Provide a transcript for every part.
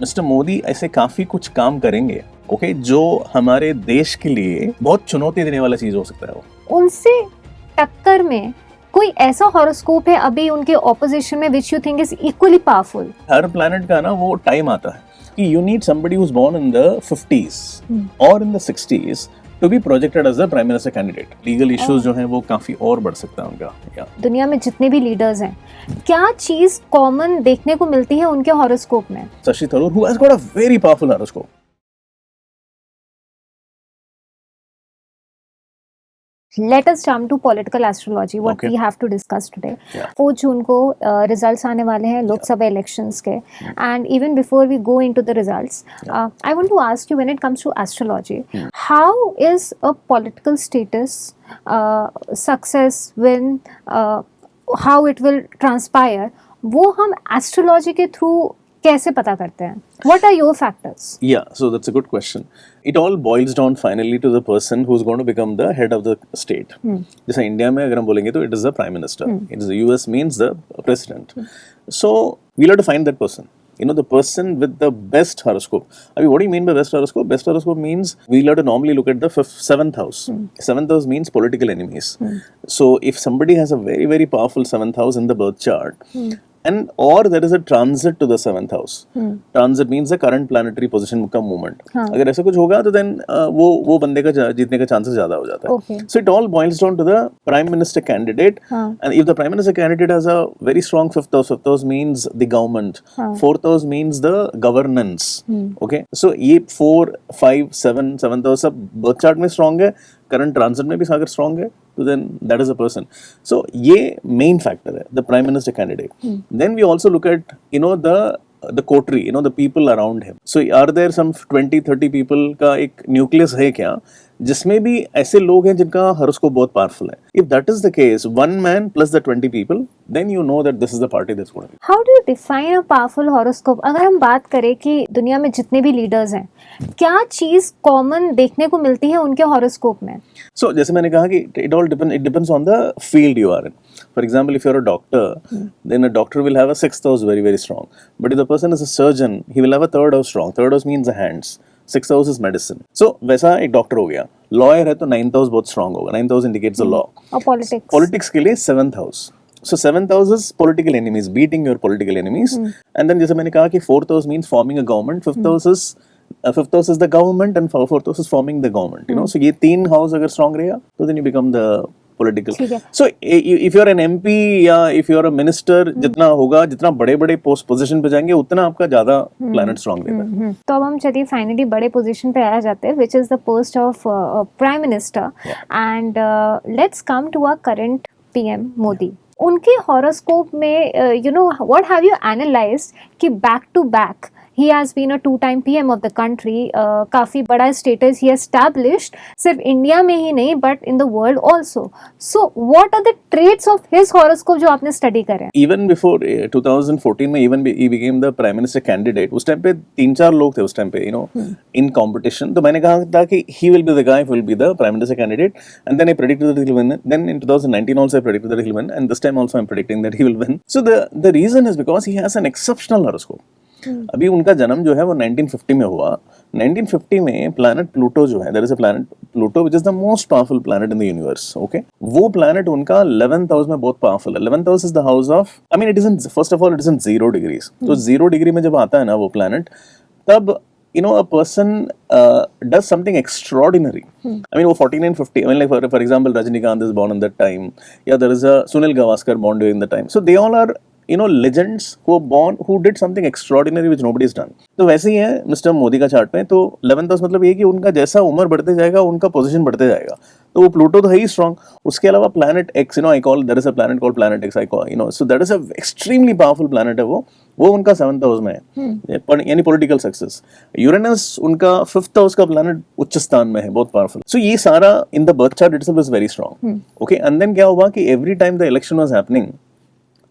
Mister Modi ऐसे काफी कुछ काम करेंगे, ओके, जो हमारे देश के लिए बहुत चुनौती देने वाला चीज हो सकता है वो। उनसे टक्कर में कोई ऐसा हॉरोस्कोप है अभी उनके ऑपोजिशन में which you think is equally powerful? हर प्लैनेट का ना वो टाइम आता है कि you need somebody who is born in the 50s और in the 60s to be projected as a prime minister candidate. Legal issues जो हैं वो काफी और बढ़ सकता है उनका। दुनिया में जितने भी लीडर्स हैं, क्या चीज कॉमन देखने को मिलती है उनके हॉरोस्कोप में? Shashi Tharoor who has got a very powerful horoscope. Let us jump to political astrology. What Okay. we have to discuss today. Yeah. 4 जून को रिजल्ट्स आने वाले हैं लोकसभा इलेक्शंस के, and even before we go into the results, I want to ask you, when it comes to astrology, how is a political status, success, when, how it will transpire, वो हम astrology के through कैसे पता करते हैं? What are your factors? Yeah, so that's a good question. It all boils down finally to the person who's going to become the head of the state. जैसे India में अगर हम बोलेंगे तो it is the prime minister. It is the US means the president. So we'll have to find that person. You know, the person with the best horoscope. I mean, what do you mean by best horoscope? Best horoscope means we'll have to normally look at the 7th house. 7th house means political enemies. So if somebody has a very, very powerful 7th house in the birth chart, and or there is a transit to the 7th house. Transit means the current planetary position का movement. अगर ऐसा कुछ होगा तो then वो बंदे का जीतने का chances ज़्यादा हो जाता है. Okay. So it all boils down to the prime minister candidate. And if the prime minister candidate has a very strong 5th house means the government. 4th house means the governance. Okay. So ये 4, 5, 7, 7th house सब birth chart में strong है. Current transit में भी अगर strong है तो then that is a person. So ये मेन फैक्टर है, the prime minister candidate. Then we also look at the coterie, the people around him. So are there some 20-30 people का एक nucleus है क्या जिसमें भी ऐसे लोग हैं जिनका हॉरोस्कोप बहुत पावरफुल है? If that is the case, one man plus the 20 people, then you know that this is the party that's going to be. How do you define a powerful horoscope? अगर हम बात करें कि दुनिया में जितने भी लीडर्स हैं, क्या चीज कॉमन देखने को मिलती है उनके हॉरोस्कोप में? So जैसे मैंने कहा कि it depends on the field you are in. For example, if you're a doctor, then a doctor will have a 6th house very, very strong. But if the person is a surgeon, he will have a 3rd house strong. 3rd house means the hands. 6th house is medicine. So वैसा एक doctor हो गया. Lawyer है तो 9th house बहुत strong होगा. 9th house indicates the law. और politics के लिए 7th house. So 7th house is political enemies, beating your political enemies. And then जैसे मैंने कहा कि 4th house means forming a government. 5th house is the government and 4th house is forming the government. So ये 3 house अगर strong रहेगा तो then you become the political. So if you're an MP या if you're a minister, जितना होगा, जितना बड़े-बड़े position पे जाएंगे उतना आपका ज्यादा प्लैनेट स्ट्रांग रहता है. तो अब हम चलिए फाइनली बड़े पोजीशन पे आ जाते हैं, which is the post of Prime Minister. And let's come to our current PM Modi. उनके हॉरोस्कोप में what have you analyzed कि back to back he has been a 2-time PM of the country, काफी बड़ा status he established सिर्फ India में ही नहीं but in the world also. So what are the traits of his horoscope जो आपने study करे? Even before 2014 में even he became the prime minister candidate, उस टाइम पे 3-4 लोग थे उस टाइम पे in competition. तो मैंने कहा था कि he will be the guy who will be the prime minister candidate, and then I predicted that he will win. Then in 2019 also I predicted that he will win, and this time also I'm predicting that he will win. So the reason is because he has an exceptional horoscope. अभी उनका जन्म जो है वो 1950 में हुआ. 1950 में planet Pluto जो है, there is a planet Pluto which is the most powerful planet in the universe. Okay, वो प्लैनेट उनका 11th हाउस में बहुत पावरफुल है. 11th house is the house of, I mean it is in, first of all it is in 0 degrees. तो 0 degree में जब आता है ना वो प्लैनेट, तब a person does something extraordinary. I mean, 49-50. I mean, like for example, Rajinikanth is born in that time. Yeah, there is a Sunil Gavaskar born during the time. So they all are legends who are born, who did something extraordinary which nobody has done. तो वैसे ही है mister Modi का chart में. तो 11th house मतलब ये कि उनका जैसा उम्र बढ़ते जाएगा उनका पोजीशन बढ़ते जाएगा. तो वो प्लूटो तो है ही स्ट्रॉन्ग. उसके अलावा planet X, I call, there is a planet called planet X, I call, so that is a extremely powerful planet है. वो उनका 7th हाउस में है, यानी पॉलिटिकल सक्सेस. यूरेनस उनका 5th हाउस का प्लैनेट उच्च स्थान में है, बहुत पावरफुल. सो ये सारा in the birth chart itself is very strong. Okay, and then क्या हुआ कि every time the election was happening,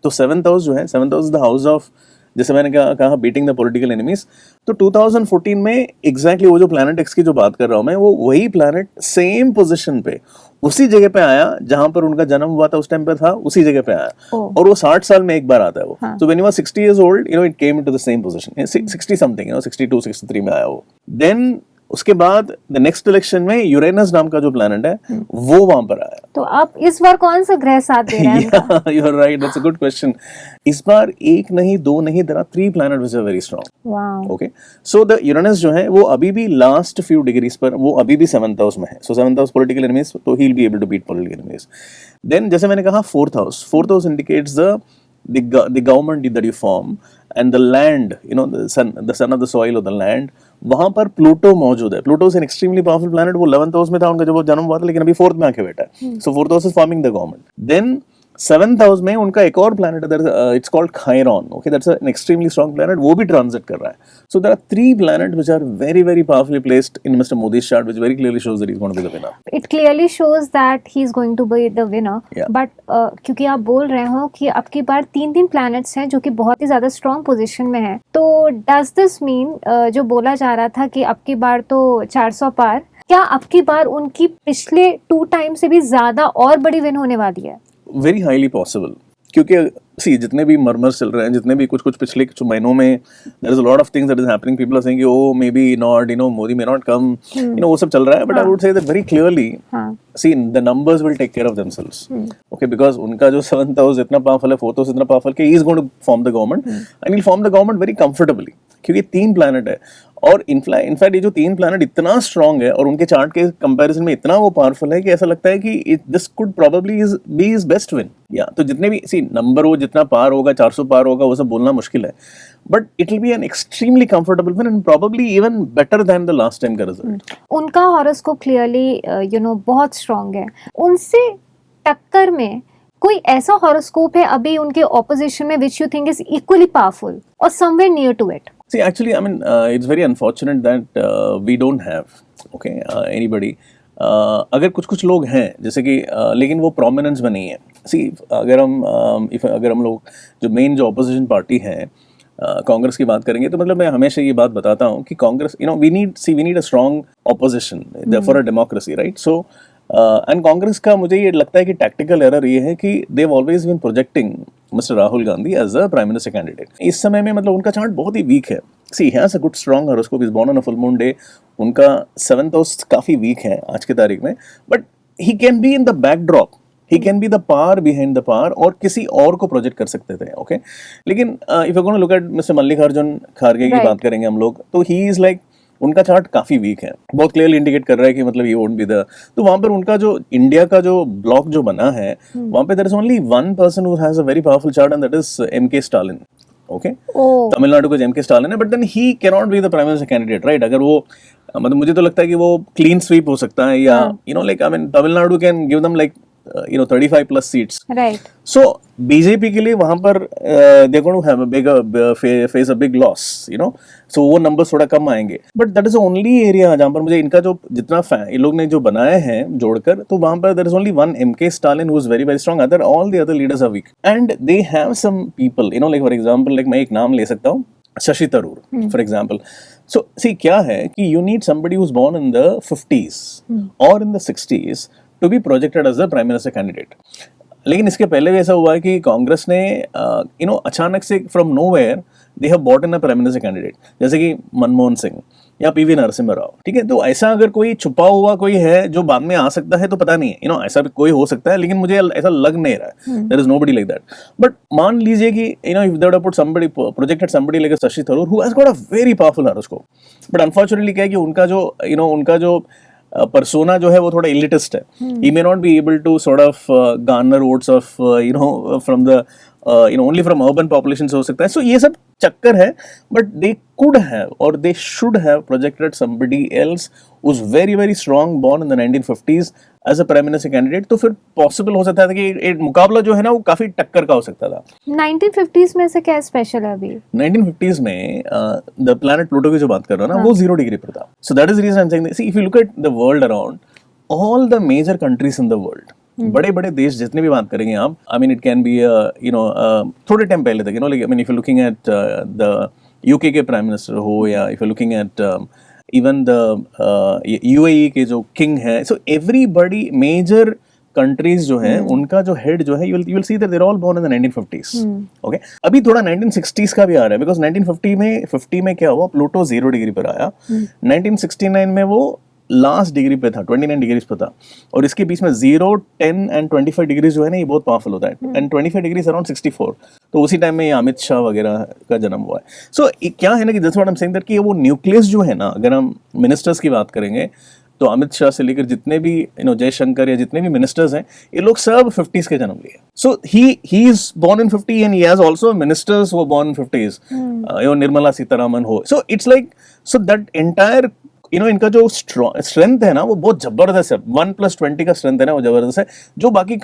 तो 7th हाउस जो है, 7th house is the house of, जैसे मैंने कहा बीटिंग द पॉलिटिकल एनिमीज. तो 2014 में एग्जैक्टली वो जो प्लैनेट एक्स की जो बात कर रहा हूं मैं, वो वही प्लैनेट सेम पोजीशन पे उसी जगह पे आया जहां पर उनका जन्म हुआ था, उस टाइम पे था, उसी जगह पे आया। ओह। और वो 60 साल में एक बार आता है वो। हाँ। So when he was 60 years old, you know, it came into the same position. 60 something, you know, 62, 63 में आया वो। Then उसके बाद द नेक्स्ट इलेक्शन में यूरेनस नाम का जो प्लैनेट है वो वहां पर आया। तो अब इस बार कौन सा ग्रह साथ दे रहा है उनका? You are right, that's a good question. इस बार एक नहीं, दो नहीं, there are 3 planet which are very strong. Wow. Okay, so the Uranus जो है वो अभी भी लास्ट फ्यू डिग्रीज पर वो अभी भी 7th हाउस में है। सो 7th हाउस पॉलिटिकल एनिमीज, तो he will be able to beat political enemies. Then जैसे मैंने कहा 4th house indicates the government that you form and the land, you know, the sun of the soil of the land, वहां पर Pluto मौजूद है। Pluto is an extremely powerful planet. वो 11th house में था उनका जब वो जन्म हुआ था, लेकिन अभी 4th में आके बैठा है। So 4th house is forming the government. Then 7th house में उनका एक और प्लैनेट है, it's called Chiron. Okay, that's an extremely strong planet, वो भी ट्रांजिट कर रहा है। So there are 3 planet which are very very powerfully placed in mister Modi's chart, which very clearly shows that he is going to be the winner. It clearly shows that he is going to be the winner. Yeah. But क्योंकि आप बोल रहे हो कि अब की बार 3 planets हैं जो कि बहुत ही ज्यादा स्ट्रॉन्ग पोजीशन में है, तो डज दिस मीन जो बोला जा रहा था कि अब की बार तो 400 पार, क्या अब की बार उनकी पिछले 2 टाइम से भी ज्यादा और बड़ी विन होने वाली है? वेरी हाईली पॉसिबल, क्योंकि सी जितने भी मर्मर्स चल रहे हैं, जितने भी कुछ पिछले कुछ महीनों में there is a lot of things that is happening, people are saying oh may be not, you know, Modi may not come, you know, वो सब चल रहा है। But I would say that very clearly, see the numbers will take care of themselves. Okay, because उनका जो 7th house इतना powerful है, 4th house इतना पावरफुल कि he is going to form the government and will form the government very comfortably, क्योंकि 3 planet है। और in fact ये जो 3 प्लैनेट इतना स्ट्रांग है और उनके चार्ट के कंपैरिजन में इतना वो पावरफुल है कि ऐसा लगता है कि this could probably be his best win. या तो जितने भी सी नंबर वो जितना पार होगा, 400 पार होगा, वो सब बोलना मुश्किल है, but it will be an extremely comfortable win and probably even better than the last time का रिजल्ट। उनका हॉरोस्कोप क्लियरली यू नो बहुत स्ट्रांग है। उनसे टक्कर में कोई ऐसा हॉरोस्कोप है अभी उनके ऑपोजिशन में which you think is equally powerful और somewhere near to it? See, actually, I mean, it's very unfortunate that we don't have, okay, anybody. अगर कुछ लोग हैं जैसे कि लेकिन वो प्रोमिनेंस में नहीं है। सी अगर हम लोग जो मेन जो ऑपोजिशन पार्टी है कांग्रेस की बात करेंगे, तो मतलब मैं हमेशा ये बात बताता हूँ कि Congress, you know, we need a strong opposition for a democracy, right? So and Congress का मुझे ये लगता है कि टैक्टिकल एरर ये है कि they have always been projecting mister Rahul Gandhi as a prime minister candidate. इस समय में मतलब उनका चार्ट बहुत ही वीक है। She has a good strong horoscope, is born on a full moon day. उनका 7th हाउस काफी वीक है आज की तारीख में, but he can be in the backdrop, he can be the power behind the power, और किसी और को प्रोजेक्ट कर सकते थे। ओके, लेकिन if you gonna look at mister Mallikarjun खड़गे की बात करेंगे हम लोग, तो ही इज लाइक, उनका चार्ट काफी वीक है, बहुत क्लियरली इंडिकेट कर रहा है कि मतलब ये वोंट बी द। तो वहां पर उनका जो इंडिया का जो ब्लॉक जो बना है, वहां पे there is only one person who has a very powerful chart and that is MK Stalin. Okay, Tamil Nadu का एमके स्टालिन है, but then he can not be the prime minister candidate, right? अगर वो मतलब मुझे तो लगता है कि वो क्लीन स्वीप हो सकता है, या you know, like I mean Tamil Nadu can give them like you know 35+ seats, right? So BJP के लिए वहां पर they're going to have a big face a big loss, you know, so वो नंबर थोड़ा कम आएंगे, but that is the only area जहां पर मुझे इनका जो जितना ये लोग ने जो बनाए हैं जोड़कर, तो वहां पर there is only one MK Stalin who is very very strong, other all the other leaders are weak and they have some people, you know, like for example, like मैं एक नाम ले सकता हूँ, Shashi Tharoor for example. So see क्या है कि you need somebody who is born in the 50s और in the 60s to be projected as the prime minister candidate. लेकिन इसके पहले भी ऐसा हुआ है कि कांग्रेस ने यू नो अचानक से from nowhere they have bought in a prime minister candidate, जैसे कि मनमोहन सिंह या पीवी नरसिम्हा राव। ठीक है, तो ऐसा अगर कोई छुपा हुआ कोई है जो बाद में आ सकता है तो पता नहीं है, यू नो, ऐसा भी कोई हो सकता है, लेकिन मुझे ऐसा लग नहीं रहा है। There is nobody like that. But मान लीजिए कि you know if they would put somebody projected somebody like Shashi Tharoor who has got a very powerful horoscope, but unfortunately क्या है कि उनका जो यू नो उनका जो persona जो है वो थोड़ा elitist है. He may not be able to sort of garner votes of you know from the you know only from urban populations हो सकता है. So ये सब चक्कर है, but they could have or they should have projected somebody else who's very very strong, born in the 1950s as a prime minister candidate. तो फिर possible हो सकता था कि एक मुकाबला जो है ना वो काफी टक्कर का हो सकता था. 1950s में से क्या स्पेशल है अभी? 1950s में the planet Pluto की जो बात कर रहा हूँ ना वो 0 डिग्री पर था. So that is the reason I'm saying this. See, if you look at the world around, all the major countries in the world, बड़े बड़े देश जितने भी बात करेंगे आप, आई mean it can B you know थोड़े टाइम पहले तक, you know, like I mean if you looking at the UK के प्राइम मिनिस्टर हो, या if you looking at even the UAE के जो किंग है, सो एवरीबडी मेजर कंट्रीज जो है उनका जो हेड जो है, you will see that they are all born in the 1950s. Okay, अभी थोड़ा 1960s का भी आ रहा है, बिकॉज 1950 में क्या हुआ, प्लूटो 0 डिग्री पर आया. 1969 में वो लास्ट डिग्री पे था, 29 डिग्रीज पे था, और इसके बीच में 0, 10 एंड 25 डिग्रीज जो है ना, ये बहुत पावरफुल होता है. And 25 degrees around 64. तो उसी टाइम में ये अमित शाह वगैरह का जन्म हुआ है. सो क्या है ना कि जैसे what I am saying that कि वो न्यूक्लियस जो है ना, अगर हम मिनिस्टर्स की बात करेंगे तो अमित शाह से लेकर जितने भी जयशंकर या जितने भी मिनिस्टर्स हैं, ये लोग सब 50s के जन्म लिए. So he is born in 50 and he has also ministers वो born in 50s. Nirmala Sitharaman हो. So it's like, so that entire इनका जो स्ट्रेंथ है ना, वो बहुत जबरदस्त है. 1+20 का स्ट्रेंथ है ना, वो जबरदस्त है, जो बाकी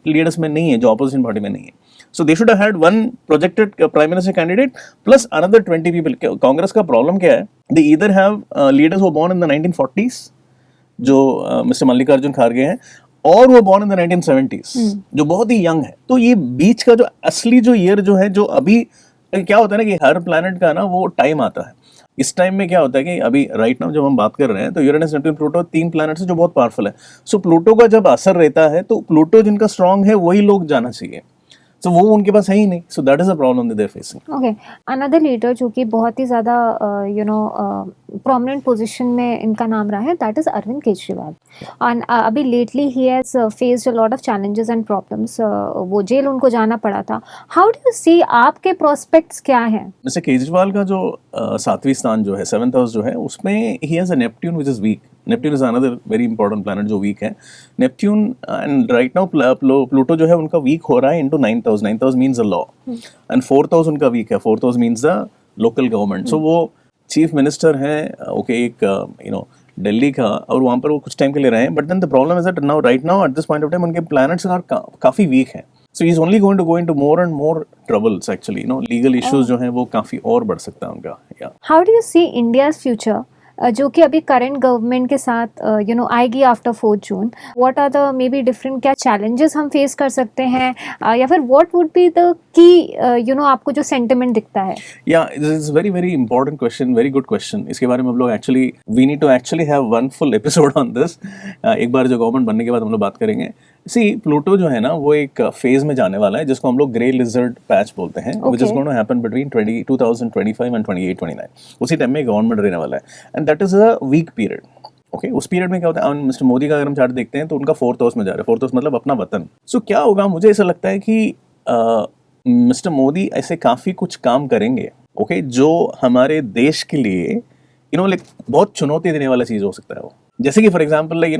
लीडर्स में नहीं है, जो ऑपोजिशन पार्टी में नहीं है. So they should have had one projected prime minister candidate plus another 20 people. Congress का प्रॉब्लम क्या है? They either have leaders who were born in the 1940s, जो मिस्टर मल्लिकार्जुन खड़गे हैं, और वो born in the 1970s, जो बहुत ही यंग है. तो ये बीच का जो असली जो ईयर जो है, जो अभी क्या होता है ना कि हर प्लैनेट का ना वो टाइम आता है. इस टाइम में क्या होता है कि अभी राइट नाउ जब हम बात कर रहे हैं तो यूरेनस, नेपट्टून, प्लूटो 3 प्लैनेट्स है जो बहुत पावरफुल है. सो प्लूटो का जब असर रहता है तो प्लूटो जिनका स्ट्रांग है वही लोग जाना चाहिए. So वो उनके पास है ही नहीं. So that is the problem that they're facing. Okay, another leader जो कि बहुत ही ज़्यादा prominent position में इनका नाम रहा है, that is Arvind Kejriwal. And अभी lately he has faced a lot of challenges and problems. वो जेल उनको जाना पड़ा था. How do you see, आपके prospects क्या हैं? मिस्टर केजरीवाल का जो 7वीं स्थान जो है, 7th हाउस जो है, उसमें he has a Neptune which is weak. Neptune is another very important planet जो weak है. Neptune and right now Pluto जो है उनका weak हो रहा है into 9th house. 9th house means the law. And 4th house उनका weak है. 4th house means the local government. So वो चीफ मिनिस्टर हैं, ओके, एक दिल्ली का, और वहाँ पर वो कुछ टाइम के लिए रहे हैं. But then the problem is that now right now at this point of time उनके प्लैनेट्स काफी वीक हैं. So he is only going to go into more and more troubles. Actually legal issues जो हैं वो काफी और बढ़ सकता है उनका. How do you see India's future, जो कि अभी करंट गवर्नमेंट के साथ आएगी after 4th June? What are the may be different, क्या चैलेंजेस हम फेस कर सकते हैं, या फिर what would be the key आपको जो सेंटिमेंट दिखता है? या this is very very important question, very good question. इसके बारे में हम लोग actually we need to actually have one full episode on this. एक बार जो गवर्नमेंट बनने के बाद हम लोग बात करेंगे. सी प्लूटो जो है ना वो एक फेज में जाने वाला है जिसको हम लोग ग्रे लिजर्ड पैच बोलते हैं, which is going to happen between 2025 and 28-29. उसी टाइम में गवर्नमेंट रहने वाला है and that is a weak period. Okay, उस पीरियड में क्या होता है, मिस्टर मोदी का अगर हम चार्ट देखते हैं तो उनका 4th हाउस में जा रहा है. 4th हाउस मतलब अपना वतन. सो क्या होगा, मुझे ऐसा लगता है कि मिस्टर मोदी ऐसे काफी कुछ काम करेंगे, ओके, जो हमारे देश के लिए लाइक बहुत चुनौती देने वाला चीज हो सकता है वो. जैसे कि for example like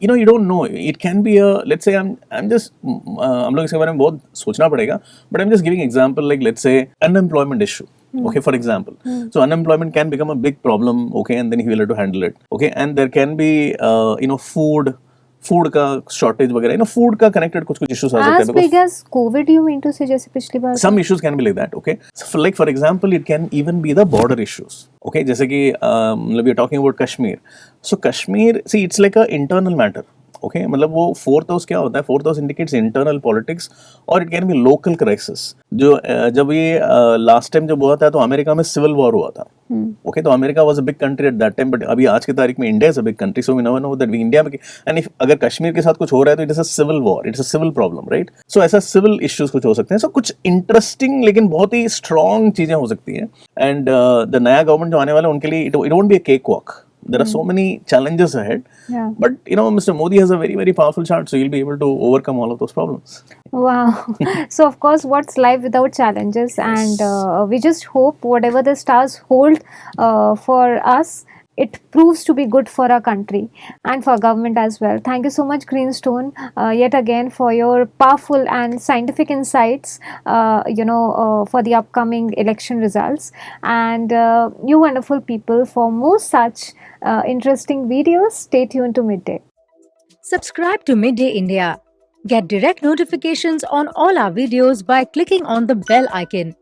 you don't know, it can B let's say I am just, हम लोग इसके बारे में बहुत सोचना पड़ेगा, but I am just giving example like let's say unemployment issue. Okay, for example, so unemployment can become a big problem, okay, and then he will have to handle it, okay, and there can be food का shortage वगैरह, food का connected कुछ issues आ सकते हैं. As big as COVID, you mean to say, जैसे पिछली बार? Some issues can be like that, okay. So like for example, it can even be the border issues, okay. जैसे कि we are talking about Kashmir. So Kashmir, see, it's like a internal matter. Okay, मतलब वो 4th house क्या होता है? 4th house indicates internal politics और it can be local crisis. जो जब ये लास्ट टाइम जब हुआ था तो अमेरिका में सिविल वॉर हुआ था. ओके, तो America was a big country at that time, but अभी आज की तारीख में India is a big country. So we never know that India में, एंड इफ अगर कश्मीर के साथ कुछ हो रहा है तो it is a civil war, it is a civil problem, right. So ऐसा सिविल इश्यूज कुछ हो सकते हैं. सो कुछ इंटरेस्टिंग लेकिन बहुत ही स्ट्रॉन्ग चीजें हो सकती हैं. एंड द नया गवर्नमेंट जो आने वाला है उनके लिए it won't be a cake walk. There are so many challenges ahead, but Mr. Modi has a very very powerful chart, so he'll be able to overcome all of those problems. Wow. So of course, what's life without challenges? Yes. And we just hope whatever the stars hold for us, it proves to be good for our country and for government as well. Thank you so much, Greenstone, yet again for your powerful and scientific insights, for the upcoming election results. And you wonderful people, for more such interesting videos, stay tuned to Midday. Subscribe to Midday India. Get direct notifications on all our videos by clicking on the bell icon.